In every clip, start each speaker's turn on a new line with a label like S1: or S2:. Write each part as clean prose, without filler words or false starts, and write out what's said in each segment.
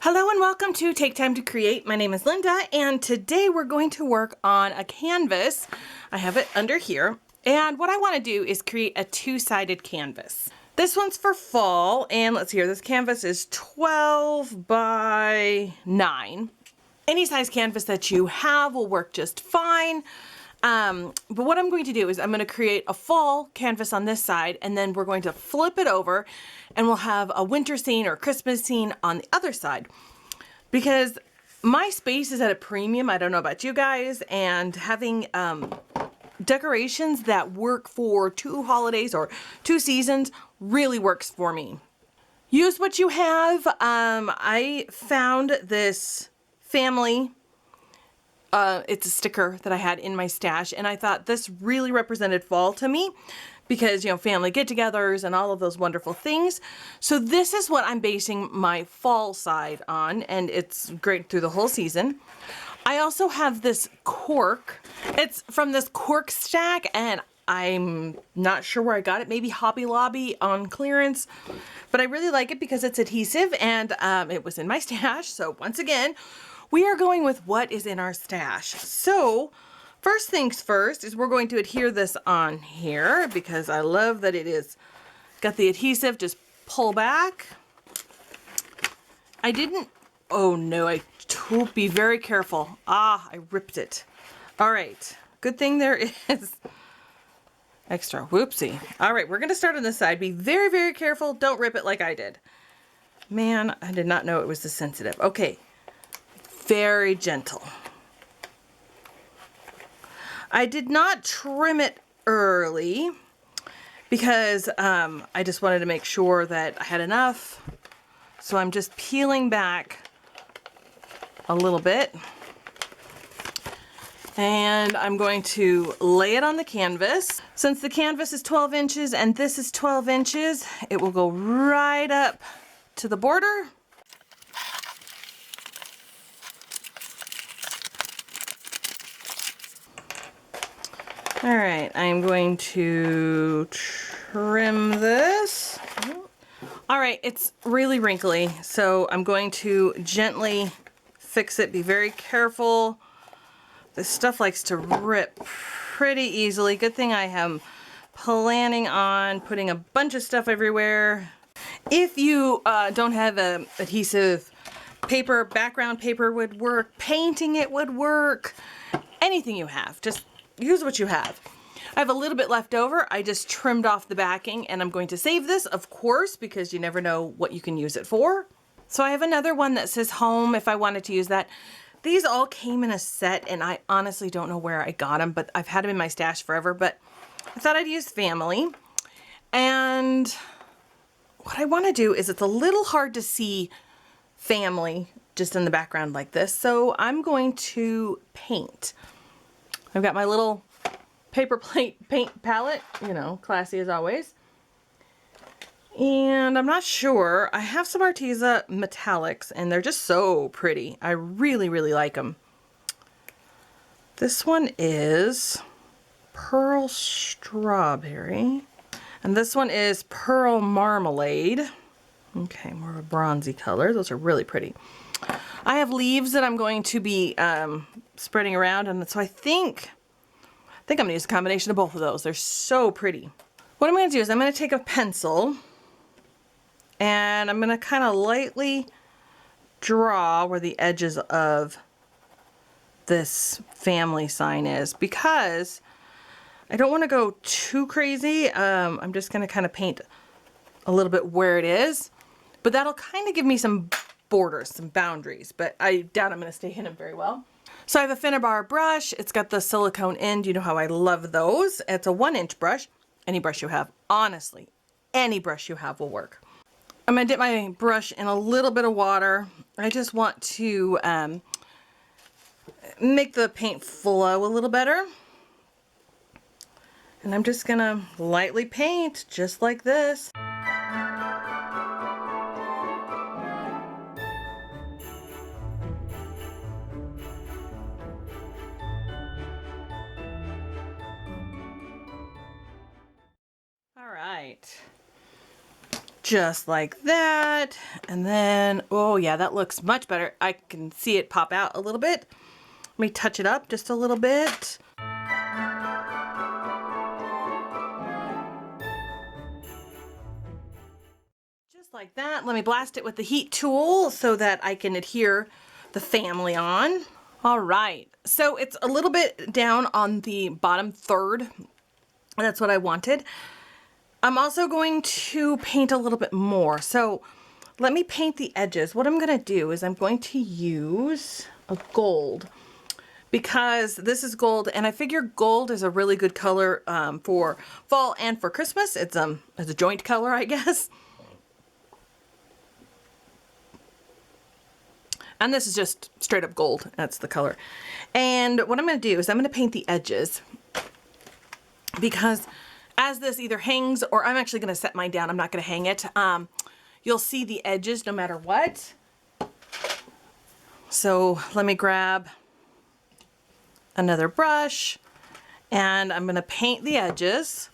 S1: Hello and welcome to Take Time to Create. My name is Linda and today we're going to work on a canvas. I have it under here, and what I want to do is create a two-sided canvas. This one's for fall, and let's see here, this canvas is 12 by 9. Any size canvas that you have will work just fine. But what I'm going to do is I'm going to create a fall canvas on this side, and then we're going to flip it over and we'll have a winter scene or Christmas scene on the other side. Because my space is at a premium, I don't know about you guys, and having decorations that work for 2 holidays or 2 seasons really works for me. Use what you have. I found this family. It's a sticker that I had in my stash, and I thought this really represented fall to me because, you know, family get-togethers and all of those wonderful things. So this is what I'm basing my fall side on, and it's great through the whole season. I also have this cork. It's from this cork stack, and I'm not sure where I got it. Maybe Hobby Lobby on clearance, but I really like it because it's adhesive, and it was in my stash. So once again, we are going with what is in our stash. So first things first is we're going to adhere this on here because I love that it is got the adhesive. Just pull back. Oh no, be very careful. I ripped it. All right, good thing there is extra. Whoopsie. All right, we're gonna start on this side. Be very, very careful. Don't rip it like I did. Man, I did not know it was this sensitive. Okay. Very gentle. I did not trim it early because I just wanted to make sure that I had enough. So I'm just peeling back a little bit. And I'm going to lay it on the canvas. Since the canvas is 12 inches and this is 12 inches, it will go right up to the border. All right, I'm going to trim this. All right, it's really wrinkly, so I'm going to gently fix it. Be very careful. This stuff likes to rip pretty easily. Good thing I am planning on putting a bunch of stuff everywhere. If you don't have a adhesive paper, background paper would work. Painting it would work. Anything you have, just use what you have. I have a little bit left over. I just trimmed off the backing, and I'm going to save this, of course, because you never know what you can use it for. So I have another one that says home if I wanted to use that. These all came in a set, and I honestly don't know where I got them, but I've had them in my stash forever, but I thought I'd use family. And what I want to do is it's a little hard to see family just in the background like this, so I'm going to paint. I've got my little paper plate paint palette, you know, classy as always. And I'm not sure. I have some Arteza metallics, and they're just so pretty. I really, really like them. This one is Pearl Strawberry, and this one is Pearl Marmalade. Okay, more of a bronzy color. Those are really pretty. I have leaves that I'm going to be spreading around, and so I think I'm going to use a combination of both of those. They're so pretty. What I'm going to do is I'm going to take a pencil, and I'm going to kind of lightly draw where the edges of this family sign is, because I don't want to go too crazy. I'm just going to kind of paint a little bit where it is, but that'll kind of give me some borders, some boundaries, but I doubt I'm going to stay in them very well. So I have a Finnabar brush. It's got the silicone end. You know how I love those. It's a 1-inch brush. Any brush you have, honestly, any brush you have will work. I'm going to dip my brush in a little bit of water. I just want to make the paint flow a little better. And I'm just going to lightly paint just like this. All right. just like that. And then, oh yeah, that looks much better. I can see it pop out a little bit. Let me touch it up just a little bit. Just like that. Let me blast it with the heat tool so that I can adhere the family on. All right, so it's a little bit down on the bottom third. That's what I wanted. I'm also going to paint a little bit more. So let me paint the edges. What I'm gonna do is I'm going to use a gold because this is gold, and I figure gold is a really good color for fall and for Christmas. It's a joint color, I guess. And this is just straight up gold. That's the color. And what I'm going to do is I'm going to paint the edges because as this either hangs, or I'm actually going to set mine down. I'm not going to hang it. You'll see the edges no matter what. So let me grab another brush and I'm going to paint the edges.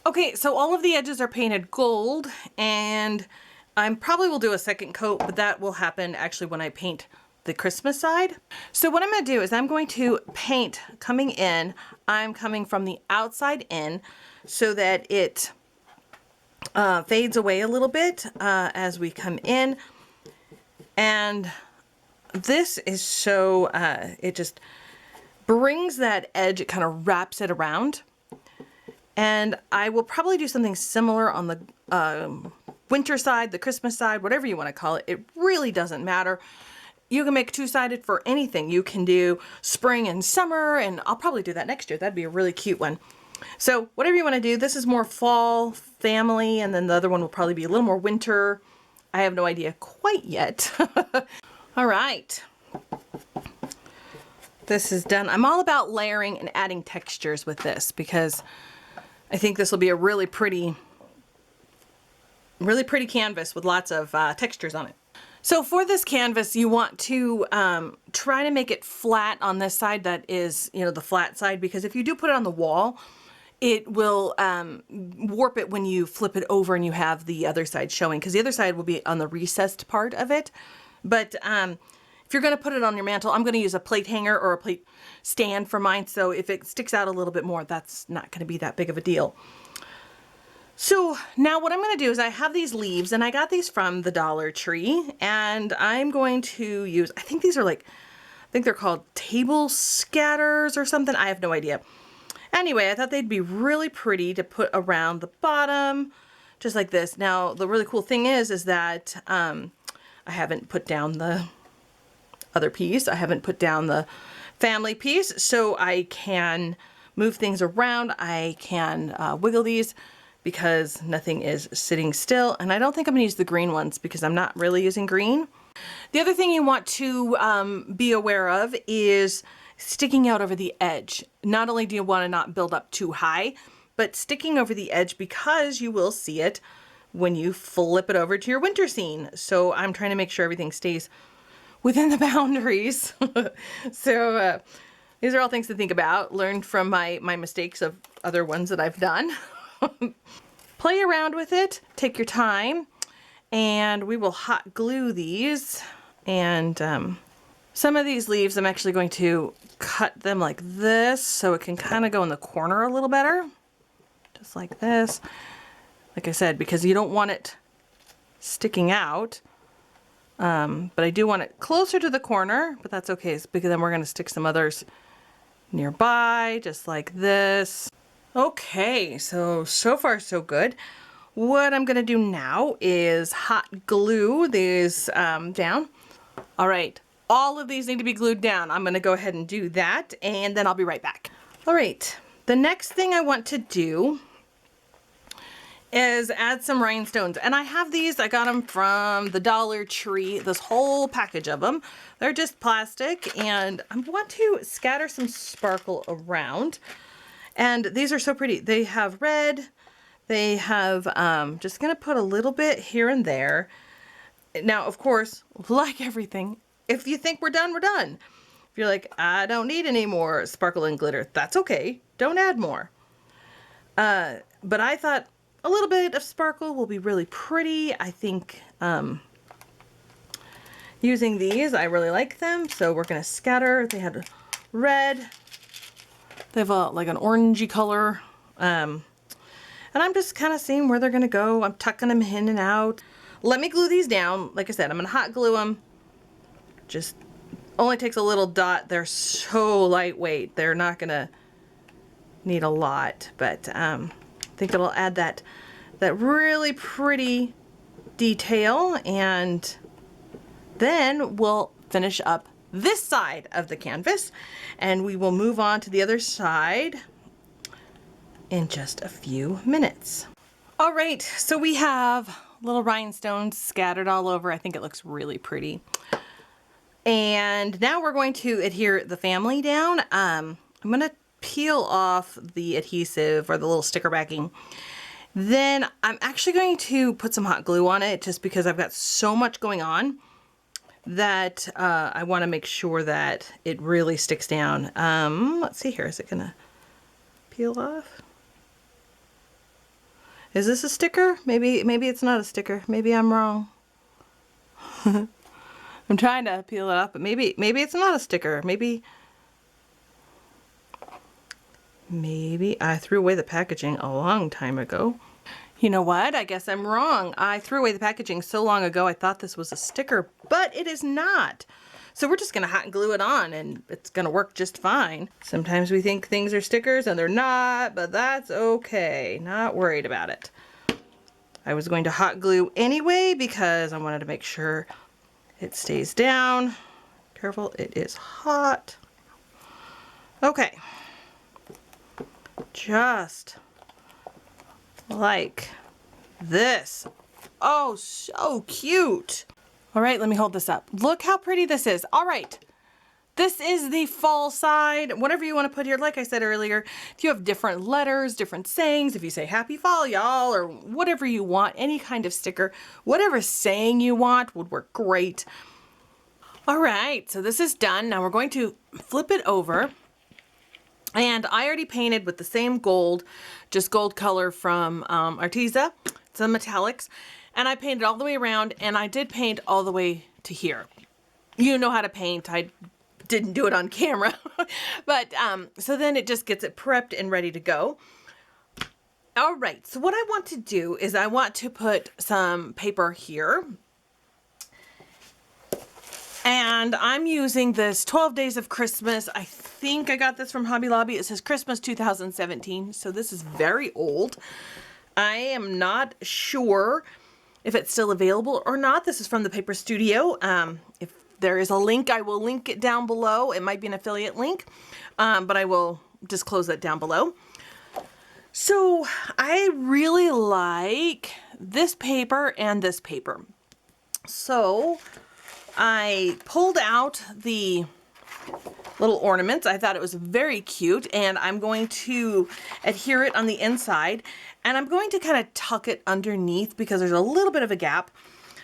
S1: Okay, so all of the edges are painted gold, and I probably will do a second coat, but that will happen actually when I paint the Christmas side. So what I'm going to do is I'm going to paint coming in. I'm coming from the outside in so that it fades away a little bit as we come in. And this is so, it just brings that edge, it kind of wraps it around. And I will probably do something similar on the winter side, the Christmas side, whatever you want to call it. It really doesn't matter. You can make two-sided for anything. You can do spring and summer, and I'll probably do that next year. That'd be a really cute one. So whatever you want to do, this is more fall, family, and then the other one will probably be a little more winter. I have no idea quite yet. All right. This is done. I'm all about layering and adding textures with this because I think this will be a really pretty canvas with lots of textures on it. So for this canvas, you want to try to make it flat on this side that is, you know, the flat side, because if you do put it on the wall, it will warp it when you flip it over and you have the other side showing, because the other side will be on the recessed part of it. But if you're going to put it on your mantle, I'm going to use a plate hanger or a plate stand for mine. So if it sticks out a little bit more, that's not going to be that big of a deal. So now what I'm going to do is I have these leaves, and I got these from the Dollar Tree, and I'm going to use, I think these are like, I think they're called table scatters or something. I have no idea. Anyway, I thought they'd be really pretty to put around the bottom, just like this. Now, the really cool thing is that I haven't put down the other piece. I haven't put down the family piece, so I can move things around. I can wiggle these, because nothing is sitting still. And I don't think I'm gonna use the green ones because I'm not really using green. The other thing you want to be aware of is sticking out over the edge. Not only do you wanna not build up too high, but sticking over the edge, because you will see it when you flip it over to your winter scene. So I'm trying to make sure everything stays within the boundaries. So these are all things to think about. Learned from my mistakes of other ones that I've done. Play around with it, take your time, and we will hot glue these. And some of these leaves I'm actually going to cut them like this so it can kind of go in the corner a little better, just like this. Like I said, because you don't want it sticking out, but I do want it closer to the corner, but that's okay, because then we're going to stick some others nearby, just like this. Okay, so far so good. What I'm gonna do now is hot glue these down. All right, all of these need to be glued down. I'm gonna go ahead and do that, and then I'll be right back. All right, the next thing I want to do is add some rhinestones. And I have these, I got them from the Dollar Tree, this whole package of them. They're just plastic, and I want to scatter some sparkle around. And these are so pretty. They have red, they have, just gonna put a little bit here and there. Now, of course, like everything, if you think we're done, we're done. If you're like, I don't need any more sparkle and glitter, that's okay. Don't add more. But I thought, a little bit of sparkle will be really pretty. I think using these, I really like them. So we're gonna scatter. They had red. They have like an orangey color. And I'm just kind of seeing where they're gonna go. I'm tucking them in and out. Let me glue these down. Like I said, I'm gonna hot glue them. Just only takes a little dot. They're so lightweight. They're not gonna need a lot, but I think it'll add that really pretty detail. And then we'll finish up this side of the canvas and we will move on to the other side in just a few minutes. All right, so we have little rhinestones scattered all over. I think it looks really pretty. And now we're going to adhere the family down. I'm gonna peel off the adhesive or the little sticker backing. Then I'm actually going to put some hot glue on it just because I've got so much going on that I want to make sure that it really sticks down. Let's see here, is it gonna peel off? Is this a sticker? Maybe it's not a sticker. Maybe I'm wrong. I'm trying to peel it off, but maybe it's not a sticker. Maybe I threw away the packaging a long time ago. You know what? I guess I'm wrong. I threw away the packaging so long ago I thought this was a sticker, but it is not. So we're just gonna hot glue it on and it's gonna work just fine. Sometimes we think things are stickers and they're not, but that's okay. Not worried about it. I was going to hot glue anyway because I wanted to make sure it stays down. Careful, it is hot. Okay. Just like this. Oh, so cute. All right, let me hold this up. Look how pretty this is. All right, this is the fall side. Whatever you want to put here, like I said earlier, if you have different letters, different sayings, if you say happy fall, y'all, or whatever you want, any kind of sticker, whatever saying you want would work great. All right, so this is done. Now we're going to flip it over. And I already painted with the same gold, just gold color from Arteza, some metallics. And I painted all the way around, and I did paint all the way to here. You know how to paint. I didn't do it on camera. But so then it just gets it prepped and ready to go. All right, so what I want to do is I want to put some paper here. And I'm using this 12 Days of Christmas. I think I got this from Hobby Lobby. It says Christmas 2017, so this is very old. I am not sure if it's still available or not. This is from the Paper Studio. If there is a link, I will link it down below. It might be an affiliate link, but I will disclose that down below. So I really like this paper and this paper. So I pulled out the little ornaments. I thought it was very cute, and I'm going to adhere it on the inside, and I'm going to kind of tuck it underneath because there's a little bit of a gap.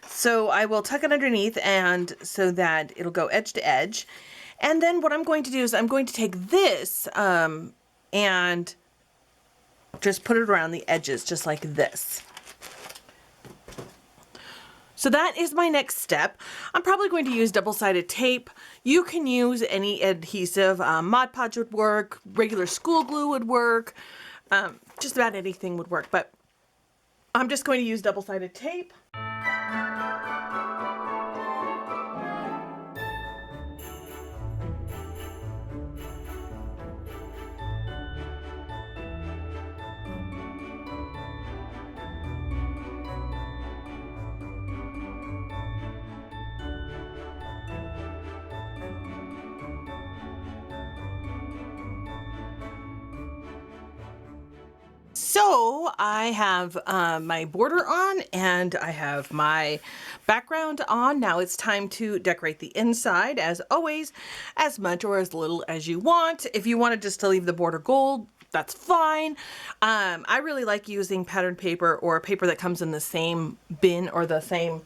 S1: So I will tuck it underneath and so that it'll go edge to edge. And then what I'm going to do is I'm going to take this and just put it around the edges just like this. So that is my next step. I'm probably going to use double-sided tape. You can use any adhesive. Mod Podge would work. Regular school glue would work. Just about anything would work. But I'm just going to use double-sided tape. So I have my border on and I have my background on. Now it's time to decorate the inside, as always, as much or as little as you want. If you wanted just to leave the border gold, that's fine. I really like using patterned paper or paper that comes in the same bin or the same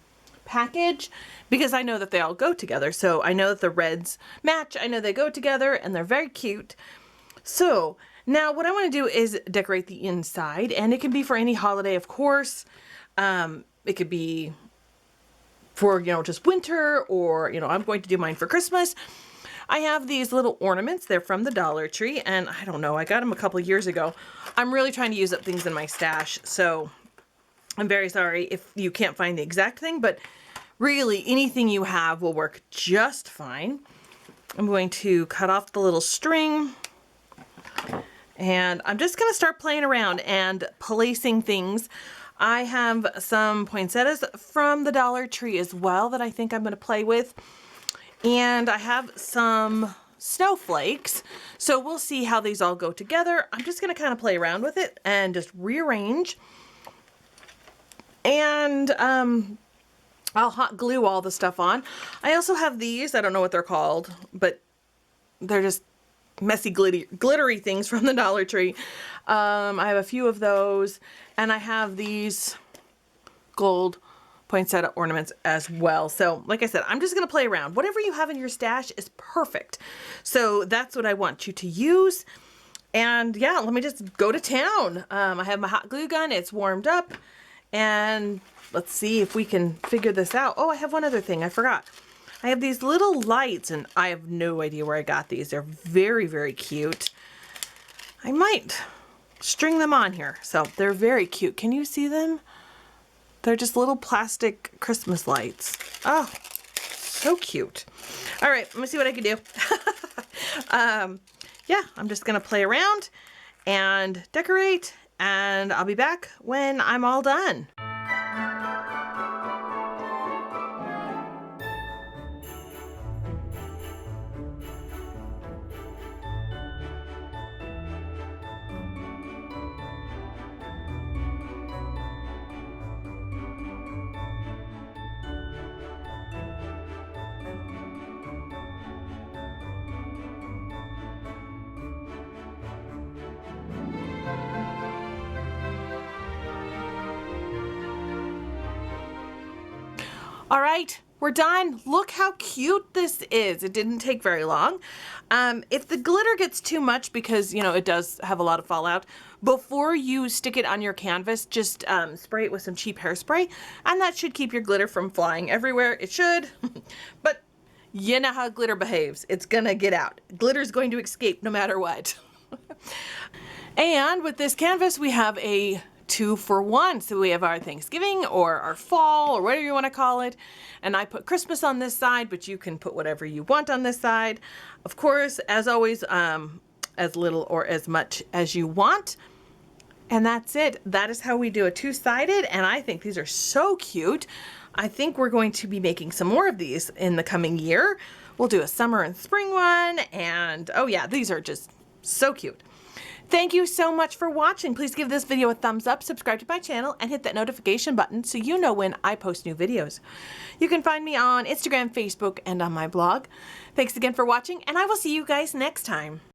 S1: package because I know that they all go together. So I know that the reds match. I know they go together and they're very cute. So Now what I want to do is decorate the inside, and it can be for any holiday, of course. It could be for, just winter, or, I'm going to do mine for Christmas. I have these little ornaments. They're from the Dollar Tree, and I don't know, I got them a couple years ago. I'm really trying to use up things in my stash, so I'm very sorry if you can't find the exact thing, but really anything you have will work just fine. I'm going to cut off the little string, and I'm just going to start playing around and placing things. I have some poinsettias from the Dollar Tree as well that I think I'm going to play with. And I have some snowflakes. So we'll see how these all go together. I'm just going to kind of play around with it and just rearrange. And I'll hot glue all the stuff on. I also have these. I don't know what they're called, but they're just messy glittery things from the Dollar Tree. I have a few of those, and I have these gold poinsettia ornaments as well. So like I said, I'm just going to play around. Whatever you have in your stash is perfect. So that's what I want you to use. And yeah, let me just go to town. I have my hot glue gun. It's warmed up, and let's see if we can figure this out. Oh, I have one other thing I forgot. I have these little lights, and I have no idea where I got these. They're very, very cute. I might string them on here. So they're very cute. Can you see them? They're just little plastic Christmas lights. Oh, so cute. All right, let me see what I can do. Yeah, I'm just gonna play around and decorate, and I'll be back when I'm all done. All right, we're done. Look how cute this is. It didn't take very long. If the glitter gets too much, because it does have a lot of fallout, before you stick it on your canvas, just spray it with some cheap hairspray, and that should keep your glitter from flying everywhere. It should, but you know how glitter behaves. It's gonna get out. Glitter's going to escape no matter what. And with this canvas, we have a 2-for-1. So we have our Thanksgiving or our fall or whatever you want to call it. And I put Christmas on this side, but you can put whatever you want on this side. Of course, as always, as little or as much as you want. And that's it. That is how we do a two-sided. And I think these are so cute. I think we're going to be making some more of these in the coming year. We'll do a summer and spring one. And oh yeah, these are just so cute. Thank you so much for watching. Please give this video a thumbs up, subscribe to my channel, and hit that notification button so you know when I post new videos. You can find me on Instagram, Facebook, and on my blog. Thanks again for watching, and I will see you guys next time.